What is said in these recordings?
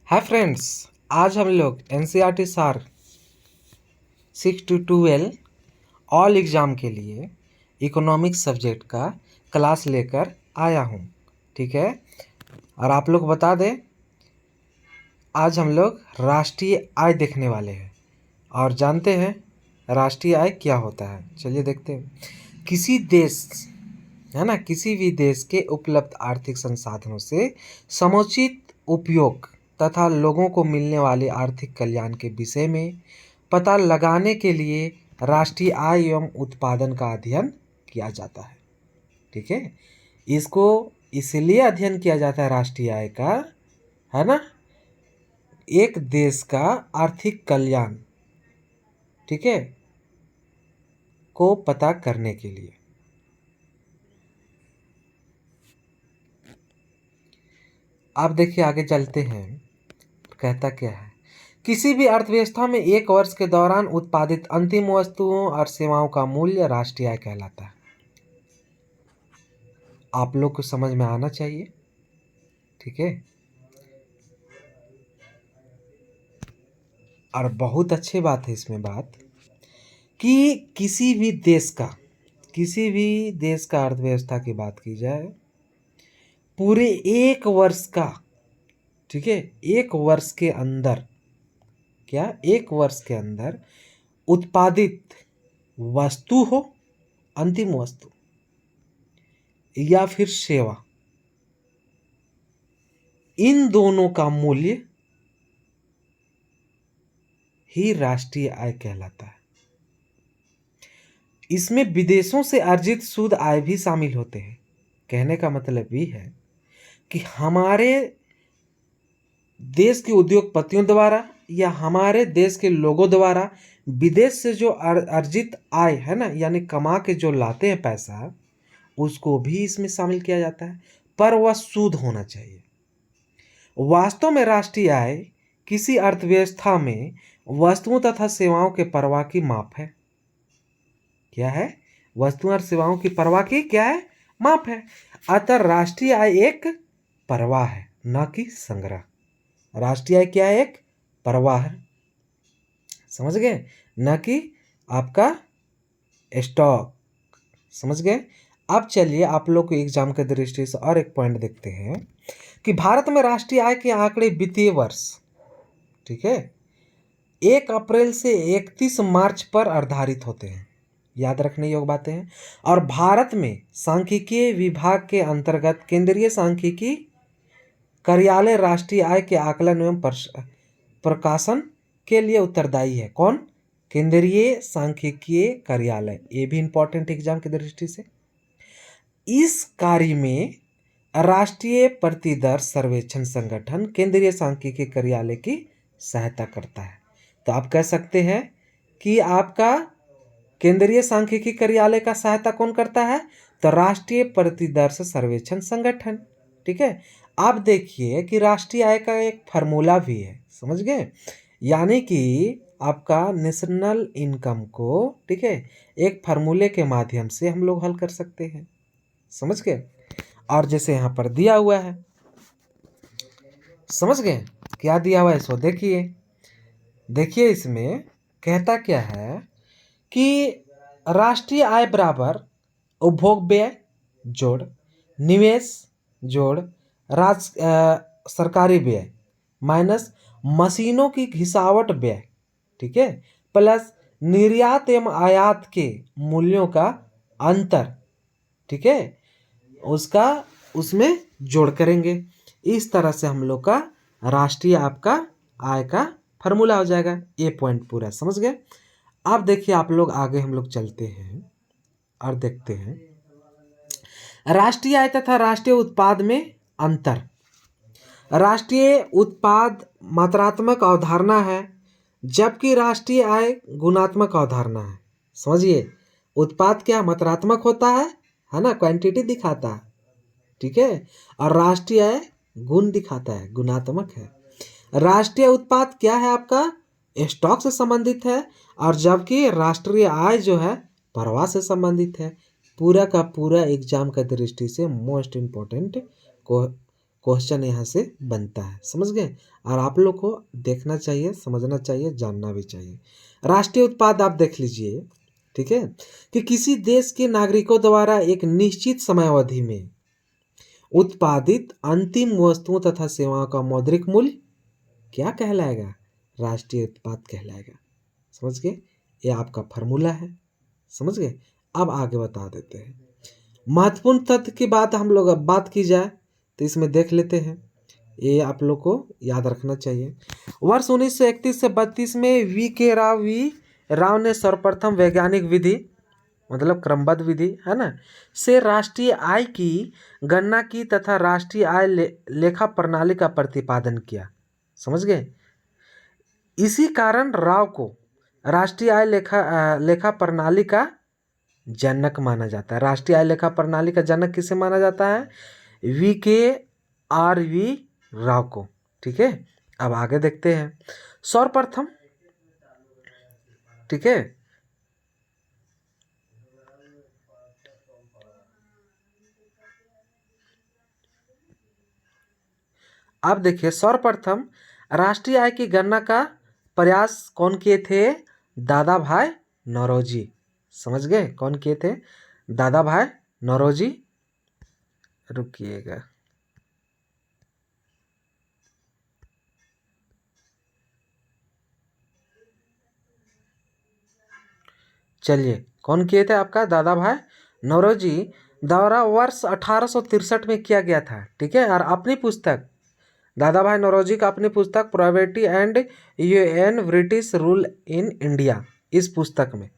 Hi friends, आज हम लोग एनसीईआरटी सार 6 to 12 ऑल एग्ज़ाम के लिए इकोनॉमिक्स सब्जेक्ट का क्लास लेकर आया हूँ। ठीक है, और आप लोग बता दें, आज हम लोग राष्ट्रीय आय देखने वाले हैं और जानते हैं राष्ट्रीय आय क्या होता है। चलिए देखते हैं। किसी देश है ना, किसी भी देश के उपलब्ध आर्थिक संसाधनों से समुचित उपयोग तथा लोगों को मिलने वाले आर्थिक कल्याण के विषय में पता लगाने के लिए राष्ट्रीय आय एवं उत्पादन का अध्ययन किया जाता है। ठीक है, इसको इसलिए अध्ययन किया जाता है राष्ट्रीय आय का, है ना, एक देश का आर्थिक कल्याण, ठीक है, को पता करने के लिए। आप देखिए, आगे चलते हैं, कहता क्या है। किसी भी अर्थव्यवस्था में एक वर्ष के दौरान उत्पादित अंतिम वस्तुओं और सेवाओं का मूल्य राष्ट्रीय आय कहलाता है। आप लोग को समझ में आना चाहिए। ठीक है, और बहुत अच्छी बात है इसमें बात कि किसी भी देश का अर्थव्यवस्था की बात की जाए, पूरे एक वर्ष का, ठीक है, एक वर्ष के अंदर, क्या एक वर्ष के अंदर उत्पादित वस्तु हो, अंतिम वस्तु या फिर सेवा, इन दोनों का मूल्य ही राष्ट्रीय आय कहलाता है। इसमें विदेशों से अर्जित शुद्ध आय भी शामिल होते हैं। कहने का मतलब ये है कि हमारे देश के उद्योगपतियों द्वारा या हमारे देश के लोगों द्वारा विदेश से जो अर्जित आय है ना, यानी कमा के जो लाते हैं पैसा, उसको भी इसमें शामिल किया जाता है, पर वह शुद्ध होना चाहिए। वास्तव में राष्ट्रीय आय किसी अर्थव्यवस्था में वस्तुओं तथा सेवाओं के प्रवाह की माप है। क्या है? वस्तुओं और सेवाओं की प्रवाह की क्या है? माप है। अतः राष्ट्रीय आय एक प्रवाह है, न कि संग्रह। राष्ट्रीय आय क्या है? एक प्रवाह है, समझ गए, न कि आपका स्टॉक। समझ गए। अब चलिए आप लोग को एग्जाम के दृष्टि से और एक पॉइंट देखते हैं कि भारत में राष्ट्रीय आय के आंकड़े वित्तीय वर्ष, ठीक है, 1 अप्रैल से 31 मार्च पर आधारित होते हैं। याद रखने योग्य बातें हैं। और भारत में सांख्यिकीय विभाग के अंतर्गत केंद्रीय सांख्यिकी कार्यालय राष्ट्रीय आय के आकलन एवं प्रकाशन के लिए उत्तरदायी है। कौन? केंद्रीय सांख्यिकीय कार्यालय। ये भी इंपॉर्टेंट एग्जाम की दृष्टि से। इस कार्य में राष्ट्रीय प्रतिदर सर्वेक्षण संगठन केंद्रीय सांख्यिकीय कार्यालय की सहायता करता है। तो आप कह सकते हैं कि आपका केंद्रीय सांख्यिकी कार्यालय का सहायता कौन करता है? तो राष्ट्रीय प्रतिदर्श सर्वेक्षण संगठन। ठीक है, आप देखिए कि राष्ट्रीय आय का एक फार्मूला भी है, समझ गए, यानी कि आपका नेशनल इनकम को, ठीक है, एक फार्मूले के माध्यम से हम लोग हल कर सकते हैं, समझ गए। और जैसे यहाँ पर दिया हुआ है, समझ गए, क्या दिया हुआ है इसको देखिए। देखिए इसमें कहता क्या है कि राष्ट्रीय आय बराबर उपभोग व्यय जोड़ निवेश जोड़ सरकारी व्यय माइनस मशीनों की घिसावट व्यय, ठीक है, प्लस निर्यात एवं आयात के मूल्यों का अंतर, ठीक है, उसका उसमें जोड़ करेंगे। इस तरह से हम लोग का राष्ट्रीय आपका आय का फार्मूला हो जाएगा। ये पॉइंट पूरा समझ गए। अब देखिए आप लोग आगे हम लोग चलते हैं और देखते हैं राष्ट्रीय आय तथा राष्ट्रीय उत्पाद में अंतर। राष्ट्रीय उत्पाद मात्रात्मक अवधारणा है, जबकि राष्ट्रीय आय गुणात्मक अवधारणा है। समझिए, उत्पाद क्या मात्रात्मक होता है ना, क्वांटिटी दिखाता है, ठीक है, और राष्ट्रीय आय गुण दिखाता है, गुणात्मक है। राष्ट्रीय उत्पाद क्या है? आपका स्टॉक से संबंधित है, और जबकि राष्ट्रीय आय जो है प्रवाह से संबंधित है। पूरा का पूरा एग्जाम का दृष्टि से मोस्ट इम्पोर्टेंट क्वेश्चन यहाँ से बनता है, समझ गए। और आप लोग को देखना चाहिए, समझना चाहिए, जानना भी चाहिए। राष्ट्रीय उत्पाद आप देख लीजिए, ठीक है, कि किसी देश के नागरिकों द्वारा एक निश्चित समयावधि में उत्पादित अंतिम वस्तुओं तथा सेवाओं का मौद्रिक मूल्य क्या कहलाएगा? राष्ट्रीय उत्पाद कहलाएगा। समझ गए, ये आपका फार्मूला है, समझ गए। अब आगे बता देते हैं। महत्वपूर्ण तथ्य की बात हम लोग अब बात की जाए तो इसमें देख लेते हैं, ये आप लोग को याद रखना चाहिए। वर्ष 1931 से 32 में वी.के. राव ने सर्वप्रथम वैज्ञानिक विधि, मतलब क्रमबद्ध विधि है ना, से राष्ट्रीय आय की गणना की तथा राष्ट्रीय आय लेखा प्रणाली का प्रतिपादन किया। समझ गए। इसी कारण राव को राष्ट्रीय आय लेखा प्रणाली का जनक माना जाता है। राष्ट्रीय आय लेखा प्रणाली का जनक किसे माना जाता है? वी. राव को। ठीक है, अब आगे देखते हैं। सर्वप्रथम, ठीक है, अब देखिए, सर्वप्रथम राष्ट्रीय आय की गणना का प्रयास कौन किए थे? दादा भाई नौरोजी। समझ गए, कौन किए थे? दादा भाई नौरोजी। रुकिएगा, चलिए, कौन किए थे? आपका दादा भाई नौरोजी द्वारा वर्ष 1863 में किया गया था। ठीक है, और अपनी पुस्तक, दादा भाई नौरोजी का अपनी पुस्तक poverty and UN British rule in India, इस पुस्तक में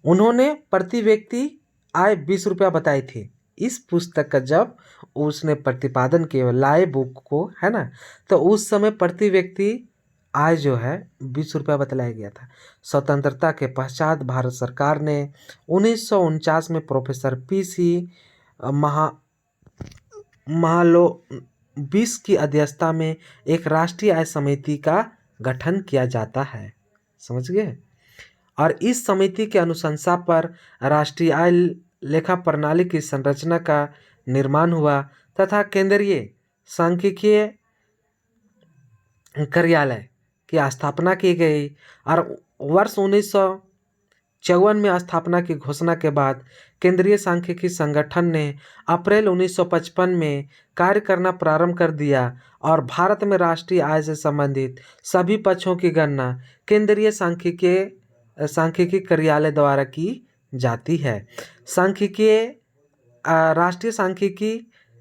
उन्होंने प्रति व्यक्ति आय 20 रुपया बताई थी। इस पुस्तक का जब उसने प्रतिपादन किया, लाए बुक को, है ना, तो उस समय प्रति व्यक्ति आय जो है 20 रुपया बतलाया गया था। स्वतंत्रता के पश्चात भारत सरकार ने 1949 में प्रोफेसर पी.सी. महा महालोबिस की अध्यक्षता में एक राष्ट्रीय आय समिति का गठन किया जाता है। समझ गए। और इस समिति के अनुशंसा पर राष्ट्रीय आय लेखा प्रणाली की संरचना का निर्माण हुआ तथा केंद्रीय सांख्यिकीय कार्यालय की स्थापना की गई। और वर्ष 1954 में स्थापना की घोषणा के बाद केंद्रीय सांख्यिकी संगठन ने अप्रैल 1955 में कार्य करना प्रारंभ कर दिया और भारत में राष्ट्रीय आय से संबंधित सभी पक्षों की गणना केंद्रीय सांख्यिकी कार्यालय द्वारा की जाती है। राष्ट्रीय सांख्यिकी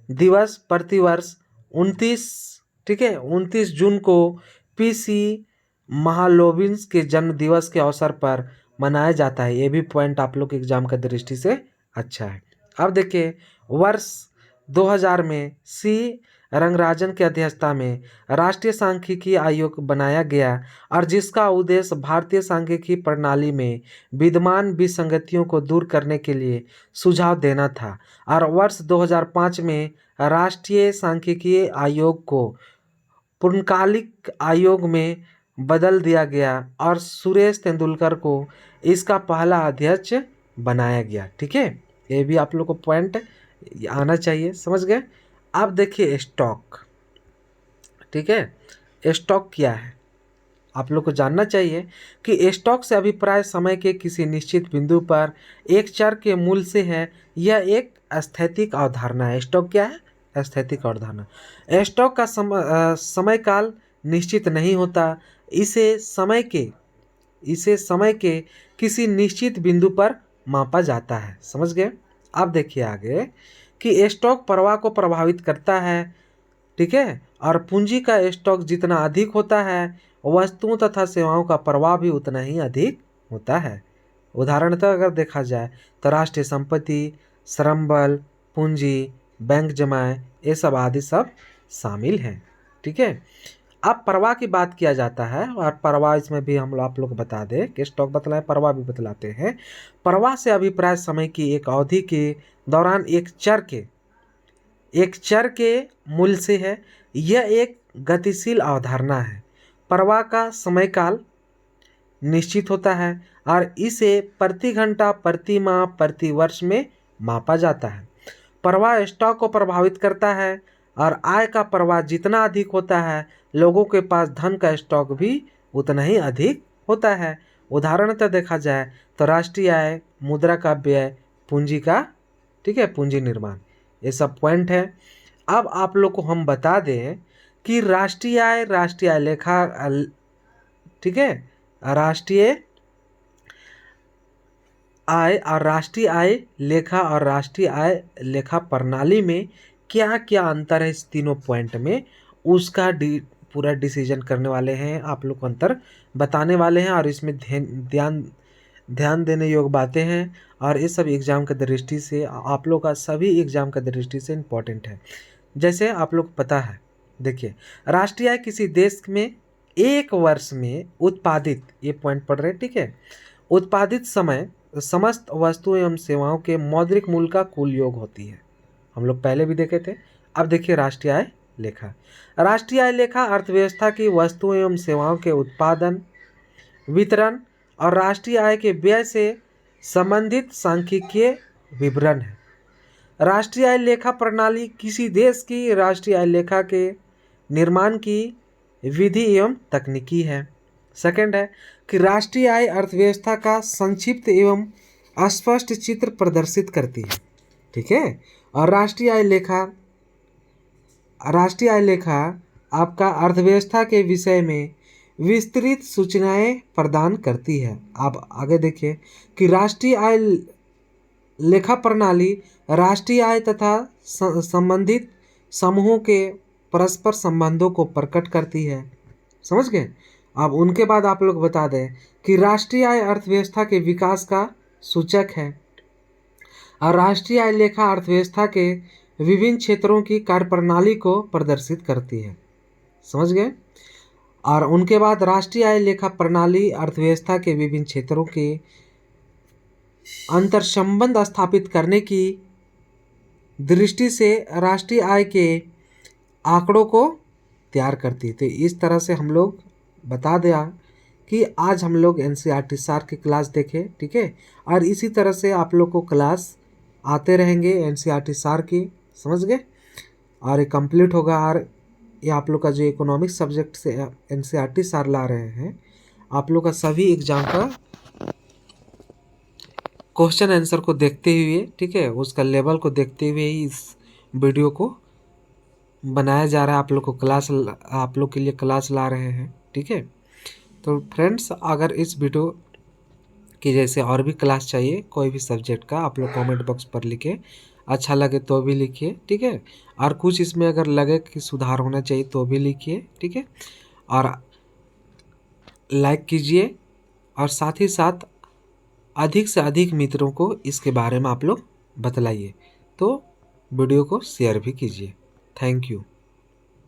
दिवस प्रतिवर्ष 29, ठीक है, 29 जून को पी.सी. महालोबिस के जन्म दिवस के अवसर पर मनाया जाता है। ये भी पॉइंट आप लोग के एग्जाम का दृष्टि से अच्छा है। अब देखिए, वर्ष 2000 में सी रंगराजन की अध्यक्षता में राष्ट्रीय सांख्यिकी आयोग बनाया गया और जिसका उद्देश्य भारतीय सांख्यिकी प्रणाली में विद्यमान विसंगतियों को दूर करने के लिए सुझाव देना था। और वर्ष 2005 में राष्ट्रीय सांख्यिकी आयोग को पूर्णकालिक आयोग में बदल दिया गया और सुरेश तेंदुलकर को इसका पहला अध्यक्ष बनाया गया। ठीक है, ये भी आप लोग को पॉइंट आना चाहिए। समझ गए। अब देखिए स्टॉक, ठीक है, स्टॉक क्या है आप लोग को जानना चाहिए कि स्टॉक से अभिप्राय समय के किसी निश्चित बिंदु पर एक चर के मूल्य से है। यह एक स्थैतिक अवधारणा है। स्टॉक क्या है? स्थैतिक अवधारणा। स्टॉक का समय काल निश्चित नहीं होता। इसे समय के किसी निश्चित बिंदु पर मापा जाता है। समझ गए। अब देखिए आगे कि स्टॉक प्रवाह को प्रभावित करता है। ठीक है, और पूंजी का स्टॉक जितना अधिक होता है वस्तुओं तथा सेवाओं का प्रवाह भी उतना ही अधिक होता है। उदाहरणतः अगर देखा जाए तो राष्ट्रीय संपत्ति, श्रम बल, पूंजी, बैंक जमाएं, ये सब आदि सब शामिल हैं। ठीक है, अब प्रवाह की बात किया जाता है और प्रवाह इसमें भी हम आप लोग बता दें कि स्टॉक बतलाए, प्रवाह भी बतलाते हैं। प्रवाह से अभिप्राय समय की एक अवधि के दौरान एक चर के मूल्य से है। यह एक गतिशील अवधारणा है। प्रवाह का समय काल निश्चित होता है और इसे प्रति घंटा, प्रति माह, प्रति वर्ष में मापा जाता है। प्रवाह स्टॉक को प्रभावित करता है और आय का प्रवाह जितना अधिक होता है, लोगों के पास धन का स्टॉक भी उतना ही अधिक होता है। उदाहरणतः देखा जाए तो राष्ट्रीय आय, मुद्रा का व्यय, पूंजी का, ठीक है, पूंजी निर्माण, ये सब पॉइंट है। अब आप लोग को हम बता दें कि राष्ट्रीय आय लेखा, ठीक है, राष्ट्रीय आय और राष्ट्रीय आय लेखा और राष्ट्रीय आय लेखा प्रणाली में क्या क्या अंतर है, इस तीनों पॉइंट में उसका पूरा डिसीजन करने वाले हैं, आप लोग को अंतर बताने वाले हैं। और इसमें ध्यान देने योग्य बातें हैं, और ये सब एग्जाम की दृष्टि से, आप लोग का सभी एग्जाम की दृष्टि से इम्पोर्टेंट है। जैसे आप लोग को पता है, देखिए, राष्ट्रीय आय किसी देश में एक वर्ष में उत्पादित, ये पॉइंट पढ़ रहे हैं, ठीक है, उत्पादित समय समस्त वस्तुओं एवं सेवाओं के मौद्रिक मूल्य का कुल योग होती है। हम लोग पहले भी देखे थे। अब देखिए राष्ट्रीय आय लेखा। राष्ट्रीय आय लेखा अर्थव्यवस्था की वस्तुओं एवं सेवाओं के उत्पादन, वितरण और राष्ट्रीय आय के व्यय से संबंधित सांख्यिकीय विवरण है। राष्ट्रीय आय लेखा प्रणाली किसी देश की राष्ट्रीय आय लेखा के निर्माण की विधि एवं तकनीकी है। सेकंड है कि राष्ट्रीय आय अर्थव्यवस्था का संक्षिप्त एवं अस्पष्ट चित्र प्रदर्शित करती है, ठीक है। और राष्ट्रीय आय लेखा आपका अर्थव्यवस्था के विषय में विस्तृत सूचनाएं प्रदान करती है। आप आगे देखिए कि राष्ट्रीय आय लेखा प्रणाली राष्ट्रीय आय तथा संबंधित समूहों के परस्पर संबंधों को प्रकट करती है। समझ गए। अब उनके बाद आप लोग बता दें कि राष्ट्रीय आय अर्थव्यवस्था के विकास का सूचक है, और राष्ट्रीय आय लेखा अर्थव्यवस्था के विभिन्न क्षेत्रों की कार्यप्रणाली को प्रदर्शित करती है। समझ गए। और उनके बाद राष्ट्रीय आय लेखा प्रणाली अर्थव्यवस्था के विभिन्न क्षेत्रों के अंतर संबंध स्थापित करने की दृष्टि से राष्ट्रीय आय के आंकड़ों को तैयार करती है। तो इस तरह से हम लोग बता दिया कि आज हम लोग एनसीईआरटी सार की क्लास देखें, ठीक है। और इसी तरह से आप लोग को क्लास आते रहेंगे एनसीईआरटी सार की, समझ गए। और ये कंप्लीट होगा। और ये आप लोग का जो इकोनॉमिक्स सब्जेक्ट से एनसीईआरटी सार ला रहे हैं, आप लोग का सभी एग्जाम का क्वेश्चन आंसर को देखते हुए, ठीक है, उसका लेवल को देखते हुए ही इस वीडियो को बनाया जा रहा है। आप लोग को आप लोग के लिए क्लास ला रहे हैं, ठीक है। तो फ्रेंड्स, अगर इस वीडियो की जैसे और भी क्लास चाहिए कोई भी सब्जेक्ट का, आप लोग कमेंट बॉक्स पर लिखें। अच्छा लगे तो भी लिखिए, ठीक है। और कुछ इसमें अगर लगे कि सुधार होना चाहिए तो भी लिखिए, ठीक है। और लाइक कीजिए, और साथ ही साथ अधिक से अधिक मित्रों को इसके बारे में आप लोग बतलाइए। तो वीडियो को शेयर भी कीजिए। Thank you.